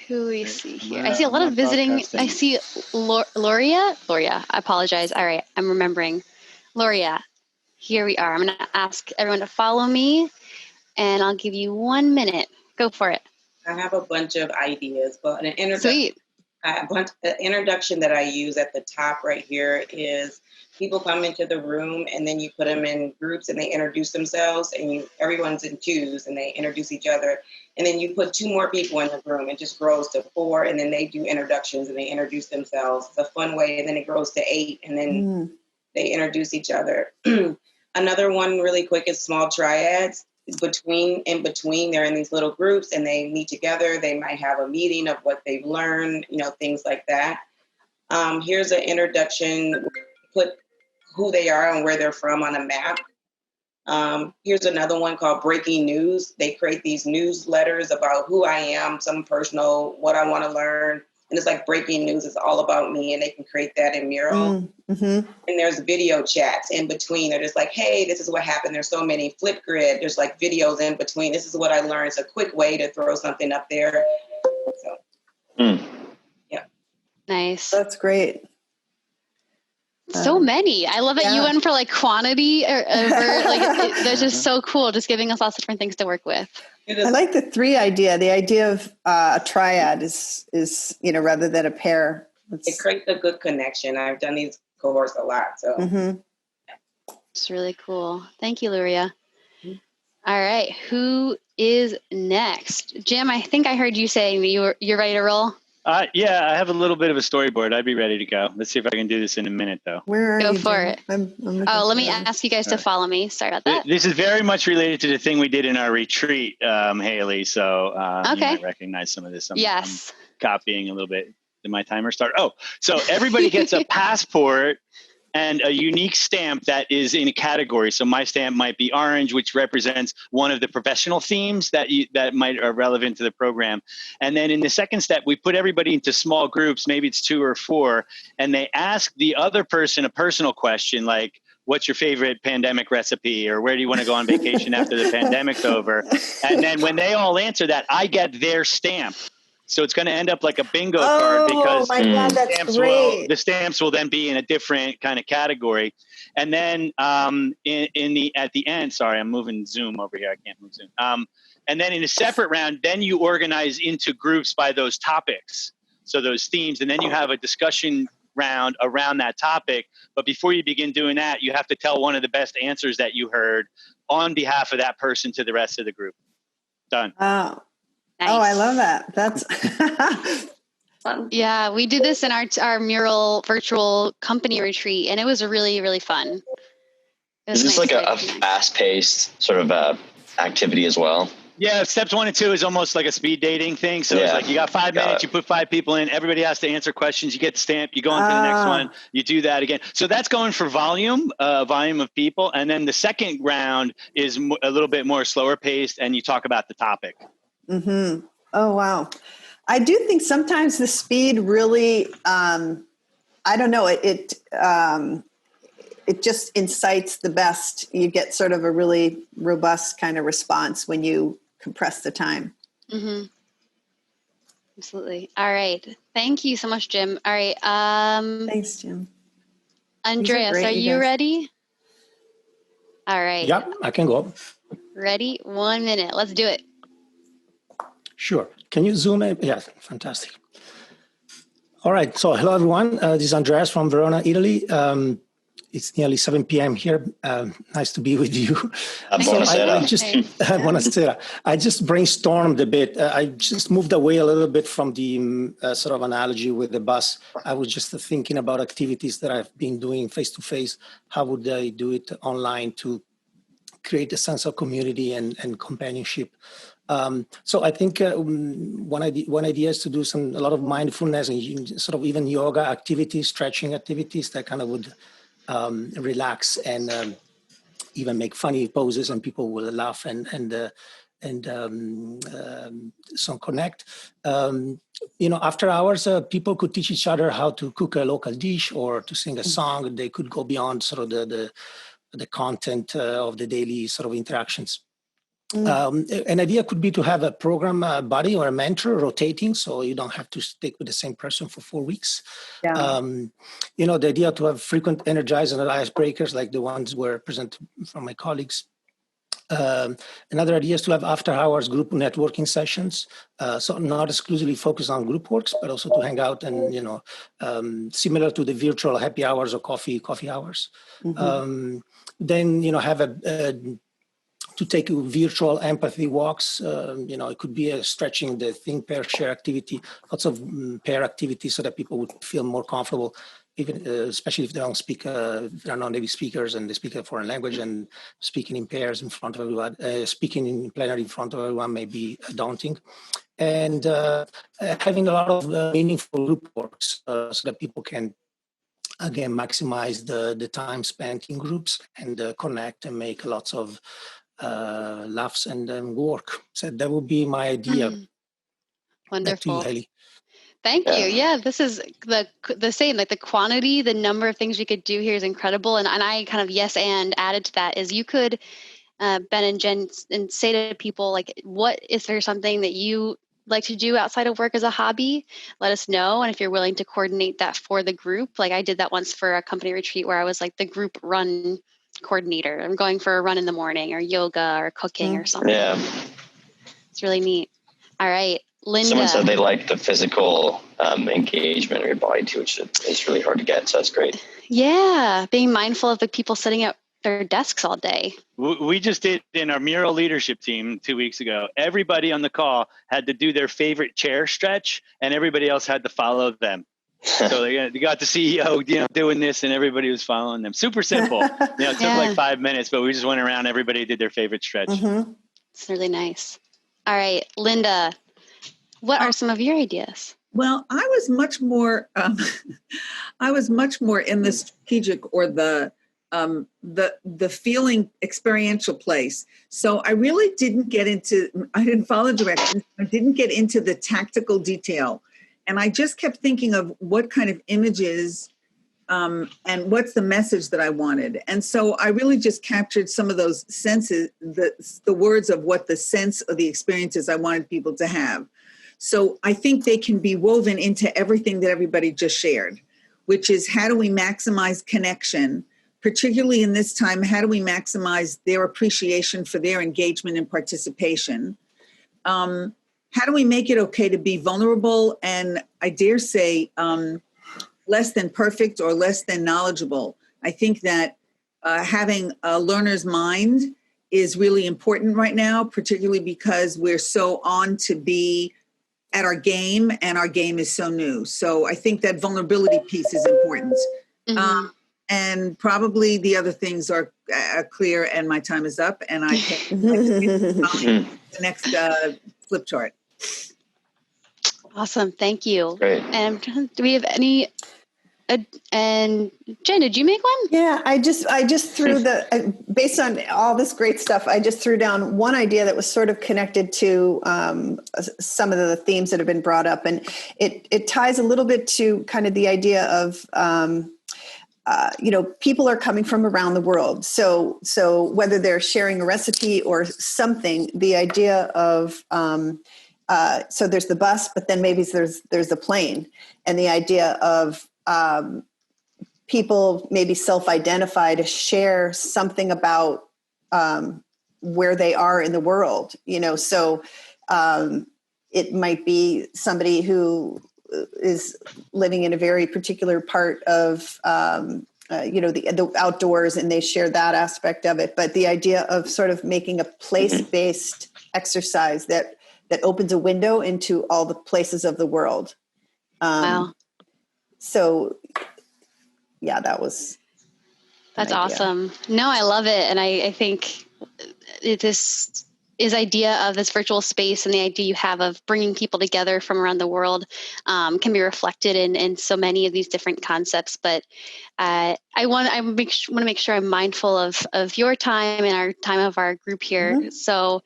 Who we see here? I see a lot of visiting. I see Loria. I apologize. All right, I'm remembering. Loria, here we are. I'm going to ask everyone to follow me, and I'll give you 1 minute. Go for it. I have a bunch of ideas, but an introduction. Sweet. The introduction that I use at the top right here is people come into the room and then you put them in groups and they introduce themselves, and everyone's in twos and they introduce each other. And then you put 2 more people in the room. It just grows to 4, and then they do introductions and they introduce themselves. It's a fun way. And then it grows to 8, and then they introduce each other. Another one really quick is small triads. In between, they're in these little groups and they meet together. They might have a meeting of what they've learned, things like that. Here's an introduction. Put who they are and where they're from on a map. Here's another one called Breaking News. They create these newsletters about who I am, some personal, what I want to learn. And it's like breaking news is all about me, and they can create that in Mural. And there's video chats in between. They're just like, hey, this is what happened. There's so many. Flipgrid, there's like videos in between. This is what I learned. It's a quick way to throw something up there. So, yeah. Nice. That's great. So many. I love that you went for like quantity over that's just so cool. Just giving us lots of different things to work with. I like the 3 idea. The idea of a triad is rather than a pair. It creates a good connection. I've done these cohorts a lot, so it's really cool. Thank you, Luria. All right, who is next? Jim, I think I heard you saying that you're ready to roll. Yeah, I have a little bit of a storyboard. I'd be ready to go. Let's see if I can do this in a minute, though. Where are Go you? for it. I'm let me ask you guys to follow me. Sorry about that. This is very much related to the thing we did in our retreat, Haley. So you Okay. might recognize some of this. Yes. I'm copying a little bit. Did my timer start? Oh, so everybody gets a passport and a unique stamp that is in a category. So my stamp might be orange, which represents one of the professional themes that are relevant to the program. And then in the second step, we put everybody into small groups, maybe it's 2 or 4, and they ask the other person a personal question like, what's your favorite pandemic recipe, or where do you want to go on vacation after the pandemic's over? And then when they all answer that, I get their stamp. So it's going to end up like a bingo card because my God, that's great. the stamps will then be in a different kind of category. And then at the end, sorry, I'm moving Zoom over here. I can't move Zoom. And then in a separate round, then you organize into groups by those topics. So those themes, and then you have a discussion round around that topic. But before you begin doing that, you have to tell one of the best answers that you heard on behalf of that person to the rest of the group. Done. Oh. Nice. Oh, I love that. That's Fun. Yeah, we did this in our mural virtual company retreat, and it was really, really fun. Is this like a fast-paced sort of activity as well? Yeah, steps 1 and 2 is almost like a speed dating thing. So it's like you got 5 minutes, you put 5 people in, everybody has to answer questions, you get the stamp, you go on to the next one, you do that again. So that's going for volume of people. And then the second round is a little bit more slower paced, and you talk about the topic. Mm-hmm. Oh, wow. I do think sometimes the speed really, I don't know, it just incites the best. You get sort of a really robust kind of response when you compress the time. Mm-hmm. Absolutely. All right. Thank you so much, Jim. All right. Thanks, Jim. Andreas, are you ready? All right. Yep, I can go. Ready? 1 minute. Let's do it. Sure. Can you zoom in? Yeah, fantastic. All right. So hello, everyone. This is Andreas from Verona, Italy. It's nearly 7 p.m. here. Nice to be with you. Buonasera. I just brainstormed a bit. I just moved away a little bit from the sort of analogy with the bus. I was just thinking about activities that I've been doing face-to-face. How would I do it online to create a sense of community and companionship? So I think one idea is to do a lot of mindfulness and sort of even yoga activities, stretching activities that kind of would relax and even make funny poses, and people will laugh and so connect. After hours, people could teach each other how to cook a local dish or to sing a song. They could go beyond sort of the content of the daily sort of interactions. An idea could be to have a program buddy or a mentor rotating, so you don't have to stick with the same person for 4 weeks. Yeah. The idea to have frequent energizers and icebreakers like the ones were presented from my colleagues. Another idea is to have after hours group networking sessions, so not exclusively focused on group works, but also to hang out and similar to the virtual happy hours or coffee hours. Mm-hmm. Then have to take virtual empathy walks. It could be a stretching the think, pair, share activity, lots of pair activities so that people would feel more comfortable, even especially if they don't speak, they're non-native speakers and they speak a foreign language, and speaking in pairs in front of everyone, speaking in plenary in front of everyone may be daunting. And having a lot of meaningful group works so that people can, again, maximize the time spent in groups and connect and make lots of laughs and work. So that would be my idea. Wonderful. Back to you, Haley. Thank you. Yeah, this is the same, like the quantity, the number of things we could do here is incredible. And I kind of added to that is you could, Ben and Jen, and say to people like, what is there something that you like to do outside of work as a hobby? Let us know. And if you're willing to coordinate that for the group, like I did that once for a company retreat where I was like the group run coordinator. I'm going for a run in the morning or yoga or cooking or something. Yeah. It's really neat. All right, Linda. Someone said they like the physical engagement of your body too, which is really hard to get. So that's great. Yeah. Being mindful of the people sitting their desks all day. We just did in our mural leadership team 2 weeks ago. Everybody on the call had to do their favorite chair stretch, and everybody else had to follow them. So they got the CEO, doing this, and everybody was following them. Super simple. It took like 5 minutes, but we just went around. Everybody did their favorite stretch. Mm-hmm. It's really nice. All right, Linda, what are some of your ideas? Well, I was much more in the strategic or the feeling experiential place. So I really didn't I didn't follow directions. I didn't get into the tactical detail. And I just kept thinking of what kind of images and what's the message that I wanted. And so I really just captured some of those senses, the words of what the sense of the experiences I wanted people to have. So I think they can be woven into everything that everybody just shared, which is how do we maximize connection, particularly in this time, how do we maximize their appreciation for their engagement and participation? How do we make it okay to be vulnerable and, I dare say, less than perfect or less than knowledgeable? I think that having a learner's mind is really important right now, particularly because we're so on to be at our game, and our game is so new. So I think that vulnerability piece is important. Mm-hmm. And probably the other things are clear, and my time is up, and I can the next flip chart. Awesome, thank you. Great. And do we have any? And Jen, did you make one? Yeah, I just threw based on all this great stuff, I just threw down one idea that was sort of connected to some of the themes that have been brought up. And it ties a little bit to kind of the idea of, people are coming from around the world. So whether they're sharing a recipe or something, the idea of, so there's the bus, but then maybe there's the plane, and the idea of, people maybe self-identify to share something about where they are in the world, so it might be somebody who is living in a very particular part of, the outdoors, and they share that aspect of it. But the idea of sort of making a place-based exercise that opens a window into all the places of the world. Wow. So, yeah, that's awesome. No, I love it. And I think this idea of this virtual space and the idea you have of bringing people together from around the world can be reflected in so many of these different concepts. But I want to make sure I'm mindful of your time and our time of our group here. Mm-hmm. So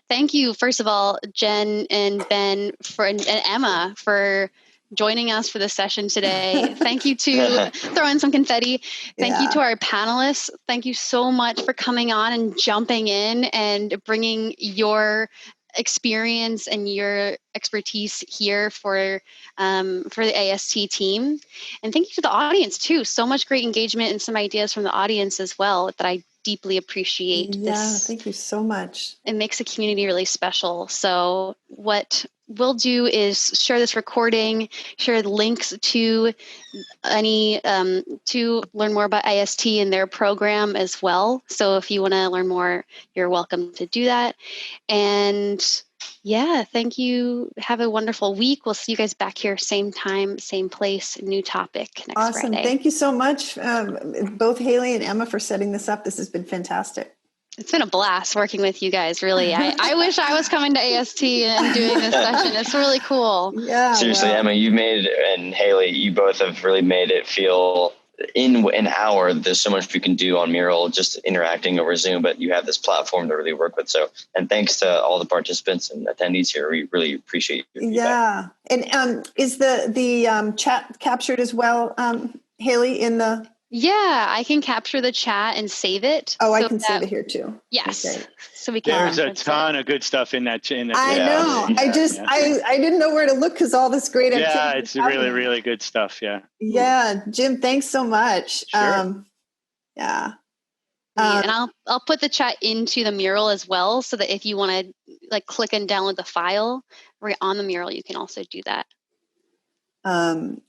thank you, first of all, Jen and Ben and Emma for joining us for this session today. Thank you to throw in some confetti. Thank you to our panelists. Thank you so much for coming on and jumping in and bringing your experience and your expertise here for the AST team. And thank you to the audience too. So much great engagement and some ideas from the audience as well that I deeply appreciate. Yeah, thank you so much. It makes the community really special. So what we'll do is share this recording, share the links to any to learn more about AST and their program as well. So if you want to learn more, you're welcome to do that. And yeah, thank you. Have a wonderful week. We'll see you guys back here, same time, same place, new topic next Friday. Awesome. Thank you so much, both Haley and Emma, for setting this up. This has been fantastic. It's been a blast working with you guys, really. I wish I was coming to AST and doing this session. It's really cool. Yeah. Seriously, Emma, and Haley, you both have really made it feel in an hour. There's so much we can do on Mural, just interacting over Zoom, but you have this platform to really work with. So, and thanks to all the participants and attendees here. We really appreciate your feedback. Yeah. And is the chat captured as well, Haley, in the... Yeah, I can capture the chat and save it. Oh, I can save it here too. Yes. Okay. So we can. There's a ton of good stuff in that. I know. Yeah. I didn't know where to look because all this great activity. Yeah, it's really, really good stuff. Yeah. Yeah, Jim, thanks so much. Sure. Yeah. And I'll put the chat into the mural as well, so that if you want to click and download the file right on the mural, you can also do that.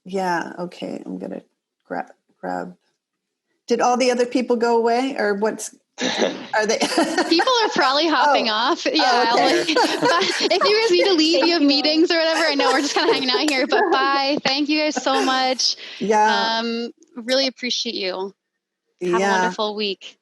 Yeah. Okay. I'm gonna grab. Did all the other people go away, or what's? Are they? People are probably hopping off. Yeah. Okay. If you guys need to leave, you have meetings or whatever. I know we're just kind of hanging out here, but bye. Thank you guys so much. Yeah. Really appreciate you. Have a wonderful week.